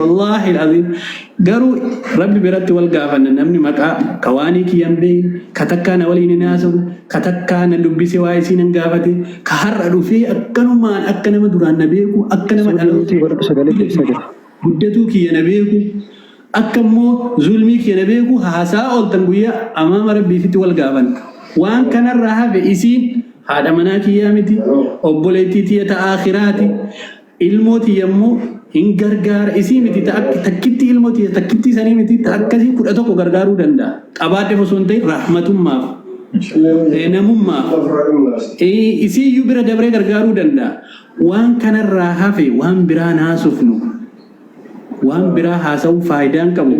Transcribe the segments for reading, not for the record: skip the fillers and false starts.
والله العظيم قالوا ربي برت والقافن نمني مكا كواني كي ينبي كتكان ولين ناسو كتكان لبسي وايسين قافتي كهر في أكنو ما أكن ما دوران نبيكو أكن ما بدتو كي نبيكو أكمو ظلمي كي نبيكو هاسا أول تنقويا أمام ربي في والقافن وان كان الرها بإسين هذا مناكي يامتي أبوليتي تيتا آخراتي الموتي يمو hin gargaara isii miti takkitti ilmooti takkitti sanii miti akkasii kudha tokko gargaaruu danda'a qabaadhe osoo hin ta'in rahmatummaaf namummaaf isii iyyuu bira dabree gargaaruu danda'a waan kanarraa hafe waan biraa naasufnu waan biraa haasa'uu faayidaan qabu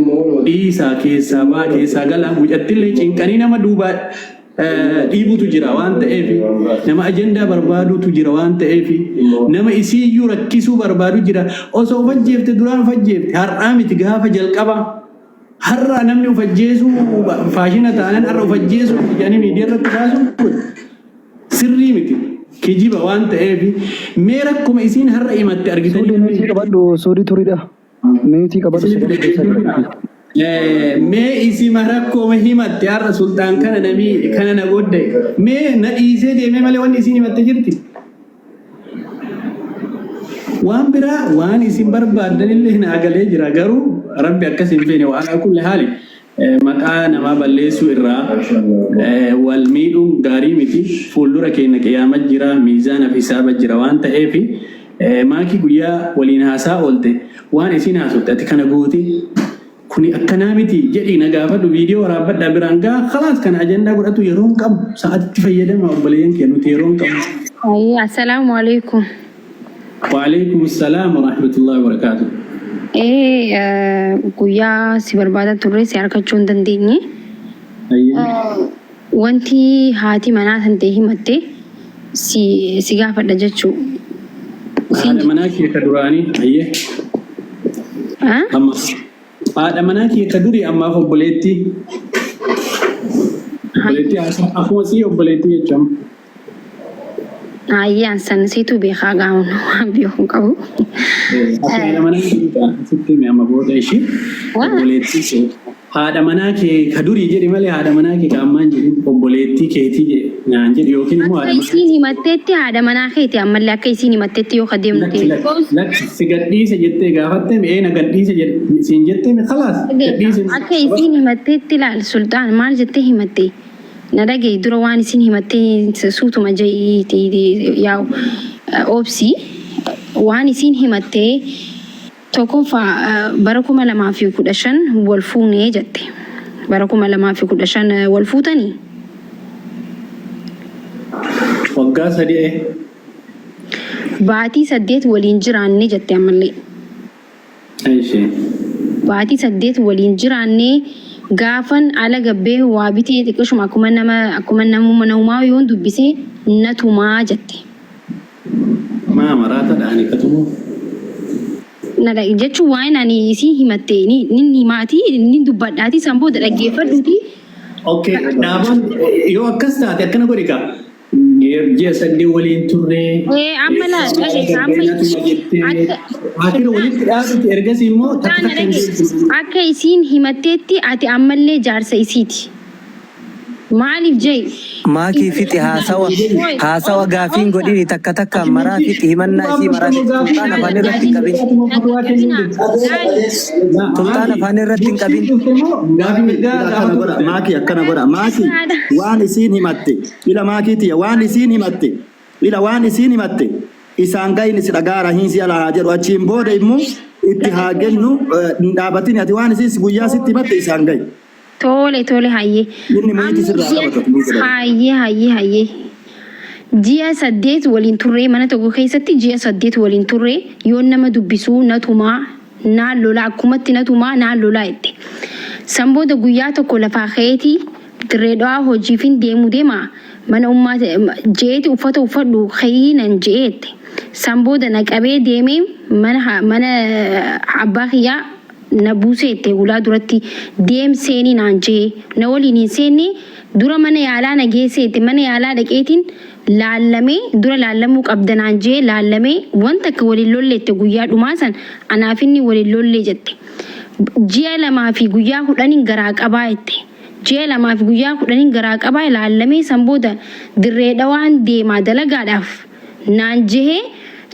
dhiisaa keessaa galaa mucattillee cinqanii nama duubaa dhiibutu jira waan ta'eef nama ajandaa barbaadutu jira waan ta'eef nama isii iyyuu rakkisuu barbaadu jira osoo ufajjeefte duraan ufajjeefte har'aa miti gaafa jalqaba har'a namni ufajjeesu faashina ta'anan har'a ufajjeesu jedhanii miidiyaa irratti baasuun sirrii miti kijiba waan ta'eef mee rakkuma isiin har'a himatte argitanii Suudii qabadhu suudii turiidha. Meetii qabadhu. Mee isi marakko himatte har'a sultaan kana nami kana na godde mee na dhiisee deemee malee waan isin himatte jirti waan biraa waan isin barbaadan illee na agalee jira garuu rabbi akkas hin feene waan kulli haali maqaa namaa balleessuu irraa wal miidhuun gaarii miti fuuldura keenya qiyaama jira miizaana fi hisaaba jira waan ta'eef maakii guyyaa waliin haasaa oolte waan isin haasofte ati kana goote kuni akkanaa miti jedhii na gaafadhu viidiyoo waraabadhaa biraan gaa khalaas kana ajandaa godhatu yeroon qabu sa'aatitti fayyadama obboleeyyan kee nuti yeroon qabu. Assalaamu alaikum. Wa alaikum assalaam wa rahmatullahi wa barakatuh. Guyyaa si barbaada turre si argachuu hin dandeenye. Wanti haati manaa tantee himatte si gaafadha jechuu. Haadha manaa kee ka duraanii ayyee. Haadha manaa kee ka durii ammaaf obboleetti. Obboleetti akkuma sii obboleetti jechuun. Ayyaan san siitu beekaa gaa'uun waan beekuu qabu. Haadha manaa kee sitti amma booda ishee obboleetti. Haadha manaa kee ka durii jedhi malee haadha manaa kee ka ammaan jedhin obboleetti keetii naan jedhi yookiin immoo akka isiin himatteetti haadha manaa keeti ammallee akka isiin himatteetti yoo kadeemnu ta'e. Si gadhiise jettee gaafatte mee na gadhiise siin jettee mee khalaas gadhiise. Akka isiin himatteetti ilaal sultaan maal jettee himatte na dhagaye dura waan isiin himattee suutuma yaa'u obsi waan isiin himattee tokkoffaa bara 2015 wal fuunee jette bara 2015 wal fuutanii. Waggaa sadii Baatii 8 waliin jiraanne jette ammallee. Baatii 8 waliin jiraanne gaafan ala gabbee waa bitee xiqqashuma akkuma namumaa yoo dubbisee natumaa jette. Maa maraata dhaanii katumoo. Nada jechuun waan ani isin himatte ni maatii ni dubbadhaati san booda dhaggeeffadhuuti. Okay, dhaabaan yoo akkas taate akkana godhi kaa. Ji'a sadii waliin turre. Amma laa dhageessa Haatira walitti dhaabutti ergasii immoo akka isiin himatteetti ati ammallee jaarsa isiiti. Maaliif jee? Maakii fixi haasawa gaafiin godhini takka maraa fixi himannaa isii maraa fixi sultaan afaan irratti hin qabin. Sultaan afaan irratti hin qabin. Maakii akkana godha. Maakii waan isiin himatte ila maakiitiya waan isiin himatte ila waan isiin himatte isaan gahin si dhagaara hin si ala haa jedhu achiin booda immoo itti haa gennu hin dhaabatini ati waan isiin guyyaa sitti himatte isaan gahi. Tole hayyee. Inni maatii sirraa qabatu. Hayyee. Ji'a 8 waliin turre mana tokko keessatti ji'a 8 waliin turre yoo nama dubbisuu natumaa naan lolaa akkumatti natumaa naan lolaa jette. San booda guyyaa tokko lafaa ka'eeti dirreedhaa hojiifin deema mana ummaa jeeti uffata uffadhu kayinan jeette. San booda na qabee deemee mana abbaa kiyyaa na buuseette ulaa duratti deemseeni naan jee na waliin hin seenne dura mana yaalaa na geesseette mana yaalaa dhaqeetiin laallamee dura laallamuu qabdanaan jee laallamee wanta akka waliin lolleette guyyaa dhumaa san anaaf inni waliin lollee jette. Ji'a lamaa fi guyyaa 10 garaa qabaa jette. Ji'a lamaa fi guyyaa 10 garaa qabaa laallamee san booda dirree dhawaan deemaa dalagaadhaaf naan jehee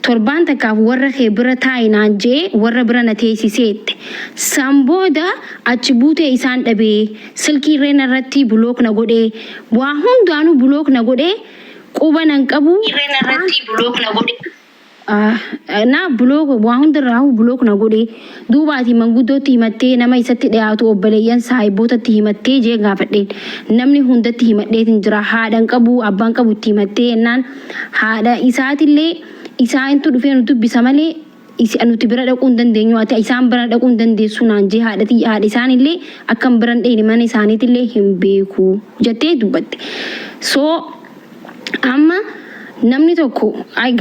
torbaan takkaaf warra kee bira taa'e naan jee warra bira na teessiseette. San booda achi buutee isaan dhabee silkii irreen irratti bulook na godhee waa hundaanuu bulook na godhee quba nan qabu na bulook waa hundarraa bulook na godhee duubaati manguddootti himattee nama isatti dhiyaatu obboleeyyan saahibootatti himattee jee gaafadheen namni hundatti himadheetin jira haadhan qabu abbaan qabu itti himattee jennaan haadha isaatillee isaantu dhufee nu dubbisa malee nuti bira dhaquu hin dandeenyu ati isaan bira dhaquu hin dandeessu naan jee haadha isaanillee akkam biran dheeni mana isaaniitillee hin beeku jettee dubbatte. So amma namni tokko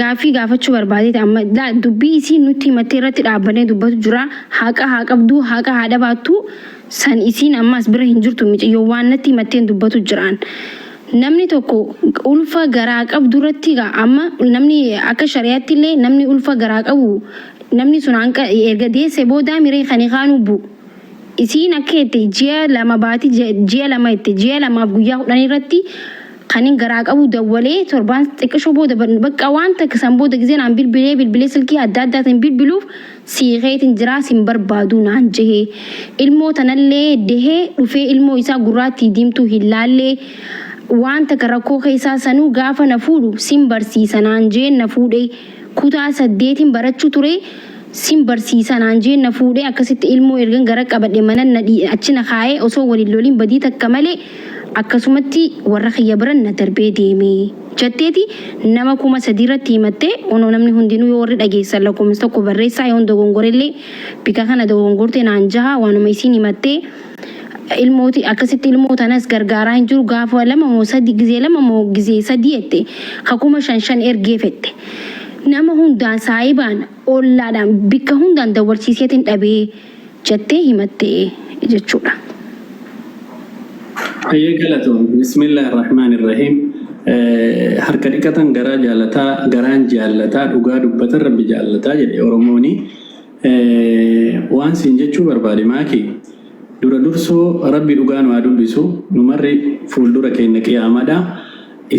gaaffii gaafachuu barbaadeeti amma dubbii isii nutti himattee irratti dhaabbanee dubbatu jira haqa haa qabdu haqa haa dhabaattu san isiin ammas bira hin jirtu micayyoo waan natti himatteen dubbatu jiraan. Namni tokko ulfa garaa qabdu irratti amma namni akka shariyaatti illee namni ulfa garaa qabu namni sun erga deesse booda miree kan kaanu bu isiin akka jette ji'a lama baati ji'a lama jette ji'a lamaaf guyyaa 10 irratti kan garaa qabu dawwalee torbaan xiqqishoo booda bakka waan takka san booda gizeen aan bilbilee silkii adda addaatiin bilbiluuf siiqeetiin jiraa sin barbaadu naan jehee ilmoo tanallee dehee dhufee ilmoo isaa gurraattii diimtuu hin laallee wanta rakkoo keessaa sanuu gaafa na fuudhu sin barsiisanaan jeen na fuudhee kutaa 8 barachuu ture sin barsiisanaan jeen na fuudhee akkasitti ilmoo ergan gara qabadhe mana achi na kaayee osoo waliin loliin badii takka malee akkasumatti warra kiyya biran na darbee deemee jetteeti nama 3,000 irratti himattee onoo namni hundinuu yoo warri dhageessan lakkoofsa tokko barreessaa yoo dogongorellee bika kana dogongortee naan jaha waanuma isiin himattee ilmooti akkasitti ilmoo tanas gargaaraa hin jiru gaafa 2 moo 3 gizee 2 moo gizee 3 jette kakuma 5 ergee fette nama hundaan saayibaan ollaadhaan bikka hundaan dawarsiiseetiin dhabee jettee himattee jechuudha. Ayyee galatoon bismillaahi rahmaani rahiim harka dhiqatan garaa jaalataa garaan jaalataa dhugaa dubbatan rabbi jaalataa jedhe Oromooni waan siin jechuu barbaade maaki dura dursoo rabbi dhugaan waa dubbisu numarri fuuldura keenya qiyaamaadha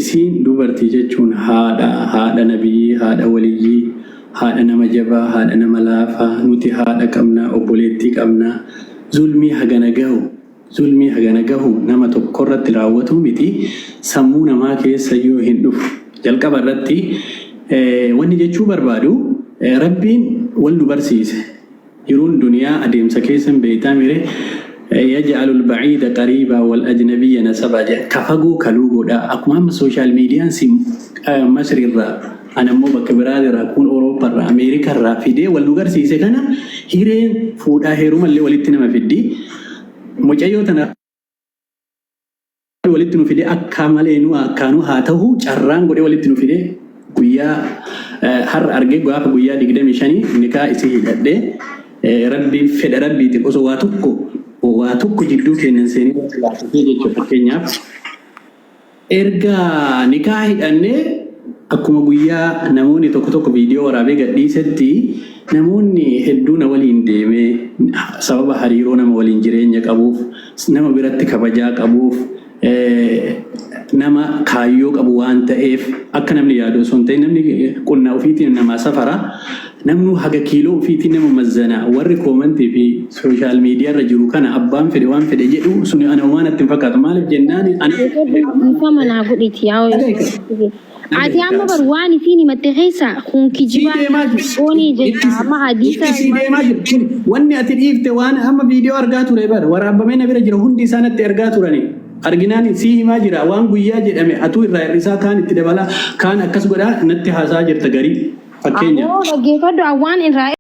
isiin dubartii jechuun haadha nabii haadha waliyyii haadha nama jabaa haadha nama laafaa nuti haadha qabna obboleettii qabna zulmii hagana gahu nama tokkorratti raawwatu miti sammuu namaa keessa yoo hin dhufu jalqaba irratti wanni jechuu barbaadu rabbiin wal nu barsiise yeroon duniyaa adeemsa keessan beeytaa mire يجعل البعيد قريبا والأجنبي نسبا كفقو كلوغو دا أكما سوشيال ميديا سيم مصر الرا أنا مو بكبراد راكون أوروبا را أمريكا را فيدي واللغر سيسي كان هيرين فودا هيروم اللي ولتنا ما فيدي مجايو تنا ولتنا فيدي أكاملينو أكانو هاته جران قولي ولتنا فيدي قويا هر أرجع قويا دقيقة مشاني نكا إسيه جدّي ربي فد ربي تقصو واتوكو جدّو كينن سيني laafitee jechuudha fakkeenyaaf erga nikaahi dhanne akkuma guyyaa namoonni tokko viidiyoo waraabee gadhiisetti namoonni hedduun waliin deemee sababa hariiroo nama waliin jireenya qabuuf nama biratti kabajaa qabuuf nama kaayyoo qabu waan ta'eef akka namni yaadu osoo hin ta'in namni qonnaa ofiitiin nama safara namnu haga kiiloo ofiitiin nama mazzana warri koomantii fi sooshaal miidiyaa irra jiru kana abbaan fedhe waan fedhe jedhu suni ana waan itti fakkaatu maaliif jennaan ana manaa godhiti yaa ati amma bar waan isiin himatte keessa kun kijibaa oonii jecha amma hadiisa wanni ati dhiifte waan amma viidiyoo argaa ture bar waraabamee na bira jira hundi isaanitti argaa turani arginaan si himaa jira waan guyyaa jedhame atuu irraa hir'isaa kaan itti dabala kaan akkas godhaa natti haasaa jirta garii fakkeenya. Dhaggeeffadhu waan irraa